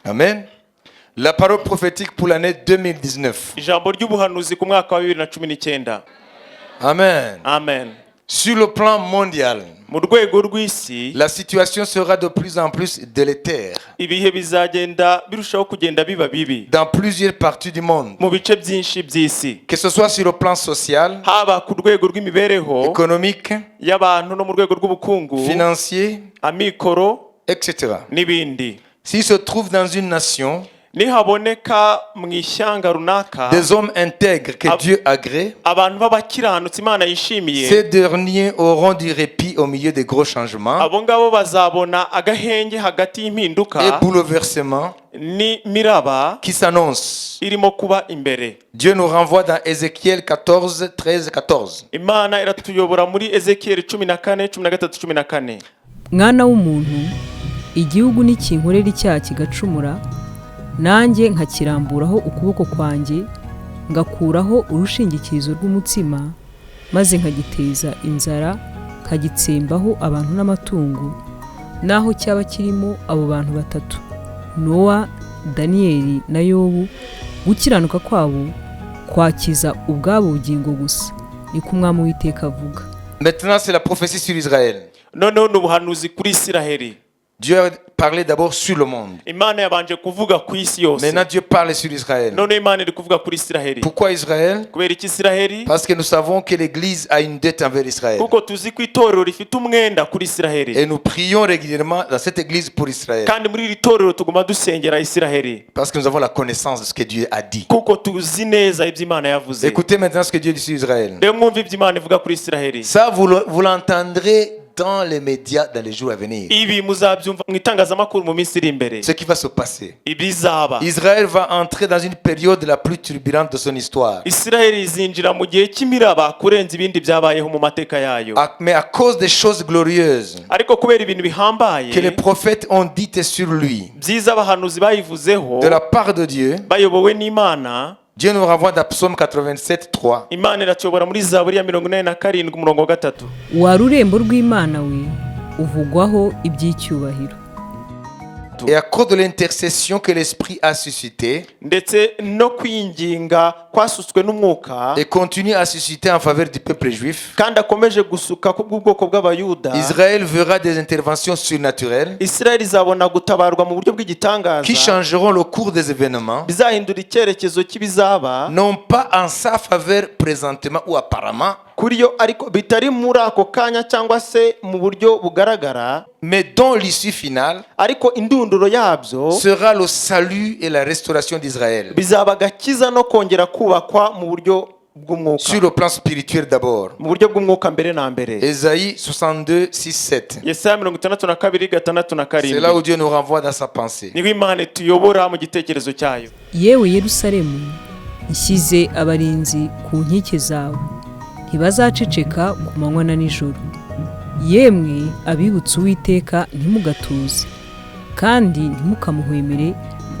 Amen. La parole prophétique pour l'année 2019. Ijambo ry'ubuhanuzi ku mwaka wa 2019. Amen. Amen. Sur le plan mondial, Mu rwego rw'isi la situation sera de plus en plus délétère ibihe bizagenda birushaho kugenda biba bibi dans plusieurs parties du monde, mu bice byinshi by'isi, que ce soit sur le plan social, haba ku rwego rw'imibereho économique, y'abantu no mu rwego rw'ubukungu, financier, amikoro etc. n'ibindi. S'il se trouve dans une nation Nihaboneka mu ishyanga runaka des hommes intègres que Dieu agrée, abantu b'abakiranutsi Imana yishimiye, ces derniers auront du répit au milieu des gros changements abo ngabo bazabona agahenge hagati y'impinduka et bouleversements ni miraba qui s'annoncent. irimo kuba imbere. Dieu nous renvoie dans Ézéchiel 14, 13, 14. Imana iratuyobora muri Ezekiel 14, 13, 14. Mwana w'umuntu, igihugu nikinkorera icyaha kigacumura, nanjye nkakiramburaho ukuboko kwanjye, ngakuraho urushingikirizo rw'umutsima, maze nkagiteza inzara, nkagitsembaho abantu n'amatungo, naho cyaba kirimo abo bantu batatu, Nowa, Daniyeli na Yobu, gukiranuka kwabo kwakiza ubwabo bugingo gusa, niko Umwami w'Iteka avuga. Maintenant, c'est la prophétie sur Israël. Noneho n'ubuhanuzi kuri Isiraheli. Dieu a parlé d'abord sur le monde. Imana yabanje kuvuga ku isi yose. Maintenant, Dieu parle sur Israël. None Imana iri kuvuga kuri Isiraheli. Pourquoi Israël? Kubera iki Isiraheli? Parce que nous savons que l'Église a une dette envers Israël. Kuko tuzi ko itorero rifite umwenda kuri Isiraheli. Et nous prions régulièrement dans cette Église pour Israël. Kandi muri iri torero tuguma dusengera Isiraheli. Parce que nous avons la connaissance de ce que Dieu a dit. Kuko tuzi neza ibyo Imana yavuze. Écoutez maintenant ce que Dieu dit sur Israël. Rero mwumva ibyo Imana ivuga kuri Isiraheli. Ça, vous l'entendrez dans les médias dans les jours à venir. Ibi muzabyumva mu itangazamakuru mu minsi iri imbere. Ce qui va se passer. Ibizaba. Israël va entrer dans une période la plus turbulente de son histoire. Isiraheli izinjira mu gihe cy'imiraba kurenza ibindi byabayeho mu mateka yayo. Mais à cause des choses glorieuses Ariko kubera ibintu bihambaye que les prophètes ont dites sur lui, byiza abahanuzi bayivuzeho de la part de Dieu, bayobowe n'Imana, Dieu nous renvoie dans Psaume 87, 3. Imana iratuyobora muri Zaburi ya 47 umurongo wa 3. Wa rurembo rw'Imana we, uvugwaho iby'icyubahiro. Et à cause de l'intercession que l'Esprit a suscité ndetse no kwinginga kwasutswe n'umwuka et continue à susciter en faveur du peuple juif, kandi akomeje gusuka ku bw'ubwoko bw'abayuda, Israël verra des interventions surnaturelles Isiraheli izabona gutabarwa mu buryo bw'igitangaza qui changeront le cours des événements, bizahindura icyerekezo cy'ibizaba, non pas en sa faveur présentement ou apparemment, kuri yo ariko bitari muri ako kanya cyangwa se mu buryo bugaragara, mais dont l'issue finale ariko indunduro yabyo sera le salut et la restauration d'Israël. bizaba gakiza no kongera kubakwa mu buryo bw'umwuka, Sur le plan spirituel d'abord. mu buryo bw'umwuka mbere na mbere. Ésaïe 62, 6, 7. Yesaya 62, 6, C'est là où Dieu nous renvoie dans sa pensée. niho Imana ituyobora mu gitekerezo cyayo. Yewe Yerusalemu, nshyize abarinzi ku nkike zawe, ntibazaceceka ku manywa na nijoro. Yemwe abibutse Uwiteka ntimugatuze, kandi ntimukamuhwemere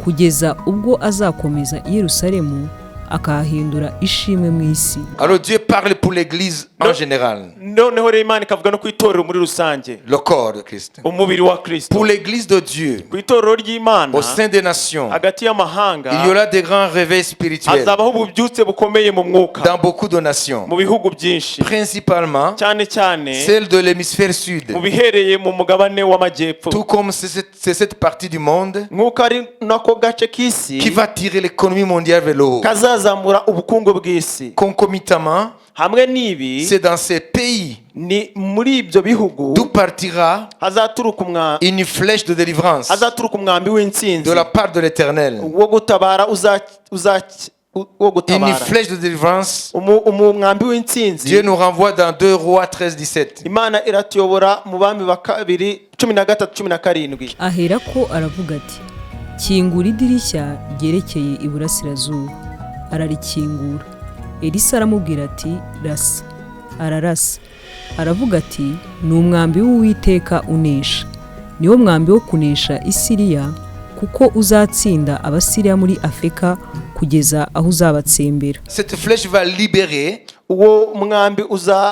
kugeza ubwo azakomeza i Yerusalemu akahindura ishimwe mu isi. Alors Dieu parle pour l'Église en général, Noneho rero Imana ikavuga no ku itorero muri rusange, le corps de Christ. umubiri wa Kristo. Pour l'Église de Dieu, Ku itorero ry'Imana au sein des nations, hagati y'amahanga il y aura des grands réveils spirituels hazabaho ububyutse bukomeye mu mwuka dans beaucoup de nations, mu bihugu byinshi, principalement cyane cyane celle de l'hémisphère sud. mu bihereye mu mugabane w'amajyepfo, Tout comme c'est cette partie du monde nk'uko ari nako gace k'isi qui va tirer l'économie mondiale vers le haut. kazazamura ubukungu bw'isi. Concomitamment, Hamwe n'ibi c'est dans ces pays ni muri ibyo bihugu d'où partira hazaturuka une flèche de délivrance umwambi w'intsinzi de la part de l'Éternel. wo gutabara wo Une gutabara, flèche de délivrance. umwambi w'intsinzi. Dieu nous renvoie dans 2 Rois 13, 17. Imana iratuyobora mu bami ba kabiri 13, 17. Ahera ko aravuga ati, kingura idirishya ryerekeye iburasirazuba. Ararikingura. Elisa aramubwira ati, rasa. Ararasa. Aravuga ati, ni umwambi w'Uwiteka unesha. Niwo mwambi wo kunesha Isiriya, kuko uzatsinda Abasiriya muri Afeka kugeza aho uzabatsembera. Cette flèche va libérer, Uwo mwambi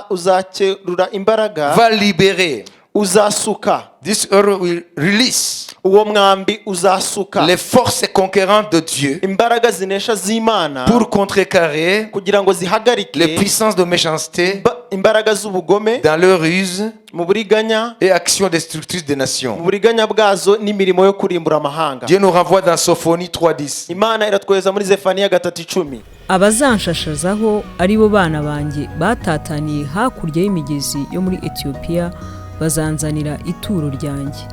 uzakerura imbaraga, va libérer. uzasuka, This will release uwo mwambi uzasuka les forces conquérantes de Dieu imbaraga zinesha z'Imana pour contrecarrer kugira ngo zihagarike les puissances de méchanceté imbaraga z'ubugome dans leur ruse mu buriganya et actions destructrices des nations. mu buriganya bwazo n'imirimo yo kurimbura amahanga. Dieu nous renvoie dans Sophonie 3:10. Imana iratweza muri Zefaniya 3:10. abazanshashazaho ari bo bana banjye batataniye hakurya y'imigezi yo muri Etiyopiya bazanzanira ituro ryanjye.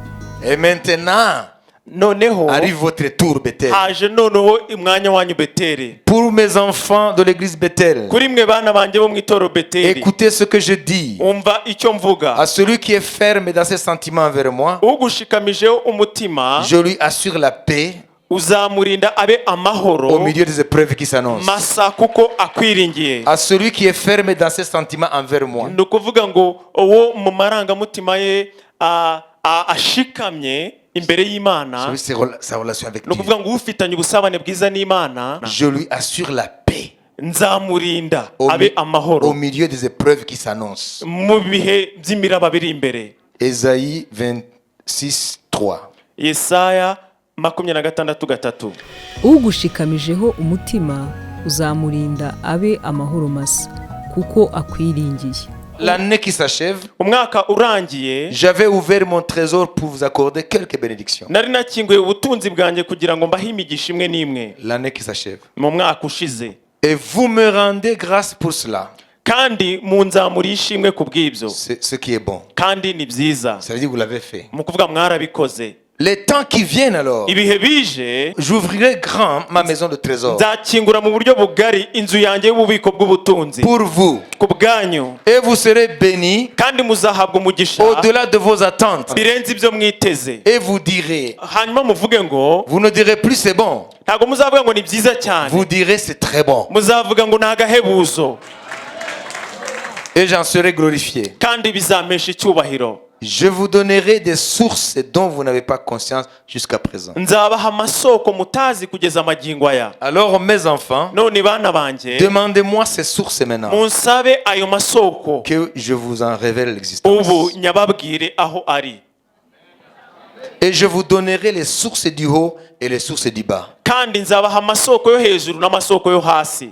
Et maintenant noneho arrive votre tour, Bethel. haje noneho umwanya wanyu Beteli. Pour mes enfants de l'église Bethel, kuri mwe bana banjye bo mu itoro Beteli, écoutez ce que je dis. umva icyo mvuga. À celui qui est ferme dans ses sentiments envers moi, ugushikamijeho umutima je lui assure la paix uzamurinda abe amahoro au milieu des épreuves qui s'annoncent. masa kuko akwiringiye. À celui qui est ferme dans ses sentiments envers moi, ni ukuvuga ngo uwo mu marangamutima ye ashikamye imbere y'Imana, sa relation avec ni Dieu, ukuvuga ngo ufitanye ubusabane bwiza n'Imana, je lui assure la paix nzamurinda au, abe amahoro au milieu des épreuves qui s'annoncent. mu bihe by'imiraba biri imbere. Ésaïe 26:3. Yesaya 26:3. ugushikamijeho umutima uzamurinda abe amahoro masa kuko akwiringiye. L'année qui s'achève, umwaka urangiye, j'avais ouvert mon trésor pour vous accorder quelques bénédictions. nari nakinguye ubutunzi bwanjye kugira ngo mbahe imigisha imwe n'imwe. L'année qui s'achève. mu mwaka ushize, Et vous me rendez grâce pour cela. kandi munzamura ishimwe ku bw'ibyo, C'est ce qui est bon. kandi ni byiza. Ça veut dire que vous l'avez fait. mu kuvuga mwarabikoze. Les temps qui viennent alors, ibihe bije, j'ouvrirai grand ma maison de trésor nzakingura mu buryo bugari inzu yanjye y'ububiko bw'ubutunzi pour vous. ku bwanyu, Et vous serez bénis kandi muzahabwa umugisha au-delà de vos attentes. birenze ibyo mwiteze. Et vous direz, hanyuma muvuge ngo, vous ne direz plus c'est bon, ntabwo muzavuga ngo ni byiza cyane, vous direz c'est très bon. muzavuga ngo ni agahebuzo, Et j'en serai glorifié. kandi bizampesha icyubahiro. Je vous donnerai des sources dont vous n'avez pas conscience jusqu'à présent. nzabaha amasoko mutazi kugeza amagingo aya. Alors mes enfants, none bana banjye, demandez-moi ces sources maintenant, munsabe ayo masoko, que je vous en révèle l'existence. ubu nyababwire aho ari. Et je vous donnerai les sources du haut et les sources du bas. kandi nzabaha amasoko yo hejuru n'amasoko yo hasi.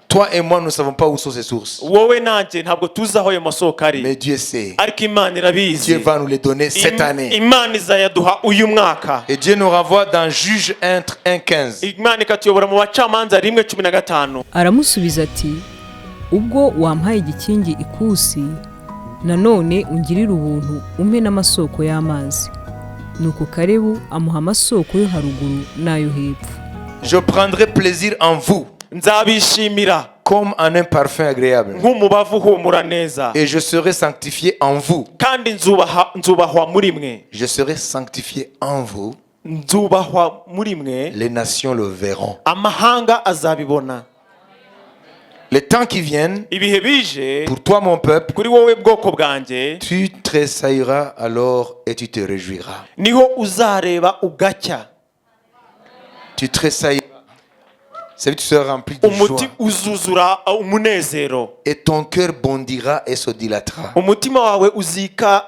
Toi et moi, nous ne savons pas où sont ces sources. wowe nanjye ntabwo tuzi aho ayo masoko ari, Mais Dieu sait. ariko Imana irabizi. Dieu va nous les donner cette année. Imana izayaduha uyu mwaka. Et Dieu nous renvoie dans Juge 1:15. Imana ikatuyobora mu bacamanza 1:15. aramusubiza ati ubwo wampaye igikingi ikusi nanone ungirira ubuntu umpe n'amasoko y'amazi. nuko Kalebu amuha amasoko yo haruguru n'ayo hepfo. Je prendrai plaisir en vous nzabishimira comme en un parfum agréable. nk'umubavu uhumura neza, Et je serai sanctifié en vous. kandi nzubahwa muri mwe. Je serai sanctifié en vous. nzubahwa muri mwe, Les nations le verront. amahanga azabibona. Les temps qui viennent, ibihe bije, pour toi mon peuple, kuri wowe bwoko bwanjye, tu tressailleras alors et tu te réjouiras. niho uzareba ugacya. Tu tressailleras. C'est-à-dire que tu seras rempli de joie. umuti uzuzura umunezero, Et ton cœur bondira et se dilatera. umutima wawe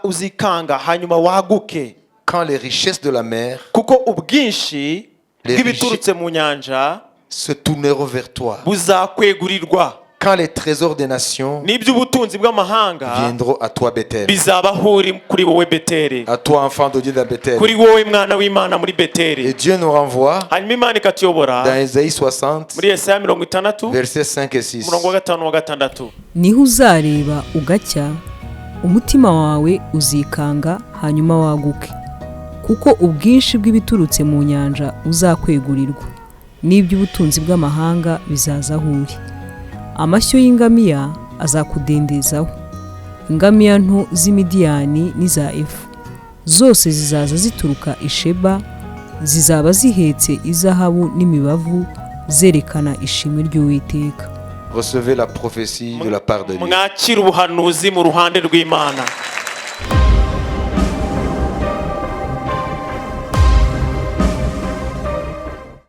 uzikanga hanyuma waguke, Quand les richesses de la mer kuko ubwinshi bw'ibiturutse mu nyanja se tourneront vers toi. buzakwegurirwa, Quand les trésors des nations n'iby'ubutunzi bw'amahanga viendront à toi, Bethel. bizabahuri kuri wowe Beteli, À toi, enfant de Dieu dans Bethel. kuri wowe mwana w'Imana muri Et Beteli. Dieu nous renvoie hanyuma Imana ikatuyobora dans Ésaïe 60, muri Yesaya 60 versets 5 et 6. umurongo wa 5 wa 6. niho uzareba ugacya umutima wawe uzikanga hanyuma waguke kuko ubwinshi bw'ibiturutse mu nyanja uzakwegurirwa n'iby'ubutunzi bw'amahanga bizaza aho uri. amashyo y'ingamiya azakudendezaho, ingamiya nto z'Imidiyani n'iza Efu zose zizaza zituruka i Sheba, zizaba zihetse izahabu n'imibavu zerekana ishimwe ry'Uwiteka. Recevez la prophétie de la part de Dieu. mwakira ubuhanuzi mu ruhande rw'Imana.